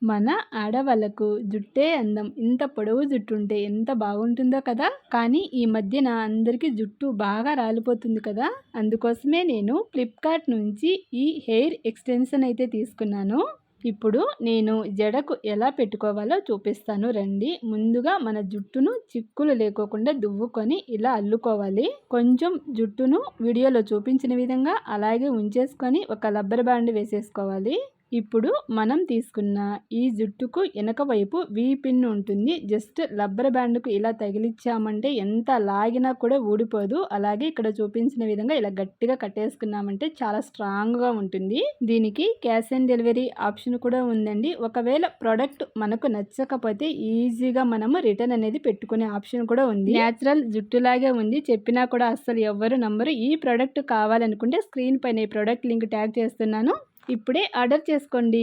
మన ఆడవాళ్ళకు జుట్టే అందం. ఇంత పొడవు జుట్టు ఉంటే ఎంత బాగుంటుందో కదా! కానీ ఈ మధ్యన అందరికీ జుట్టు బాగా రాలిపోతుంది కదా! అందుకోసమే నేను ఫ్లిప్‌కార్ట్ నుంచి ఈ హెయిర్ ఎక్స్‌టెన్షన్ అయితే తీసుకున్నాను. ఇప్పుడు నేను జడకు ఎలా పెట్టుకోవాలో చూపిస్తాను రండి. ముందుగా మన జుట్టును చిక్కులు లేకోకుండా దువ్వుకొని ఇలా అల్లుకోవాలి. కొంచెం జుట్టును వీడియోలో చూపించిన విధంగా అలాగే ఉంచేసుకొని ఒక రబ్బర్ బ్యాండ్ వేసేసుకోవాలి. ఇప్పుడు మనం తీసుకున్న ఈ జుట్టుకు వెనక వైపు వీ పిన్ ఉంటుంది. జస్ట్ రబ్బర్ బ్యాండ్‌కు ఇలా తగిలిచ్చామంటే ఎంత లాగినా కూడా ఊడిపోదు. అలాగే ఇక్కడ చూపించిన విధంగా ఇలా గట్టిగా కట్టేసుకున్నామంటే చాలా స్ట్రాంగ్‌గా ఉంటుంది. దీనికి క్యాష్ ఆన్ డెలివరీ ఆప్షన్ కూడా ఉందండి. ఒకవేళ ప్రొడక్ట్ మనకు నచ్చకపోతే ఈజీగా మనము రిటర్న్ అనేది పెట్టుకునే ఆప్షన్ కూడా ఉంది. నేచురల్ జుట్టులాగే ఉంది. చెప్పినా కూడా అస్సలు ఎవ్వరు నమ్మరు. ఈ ప్రొడక్ట్ కావాలనుకుంటే స్క్రీన్ పైన ఈ ప్రొడక్ట్ లింక్ ట్యాగ్ చేస్తున్నాను. ఇప్పుడే ఆర్డర్ చేసుకోండి.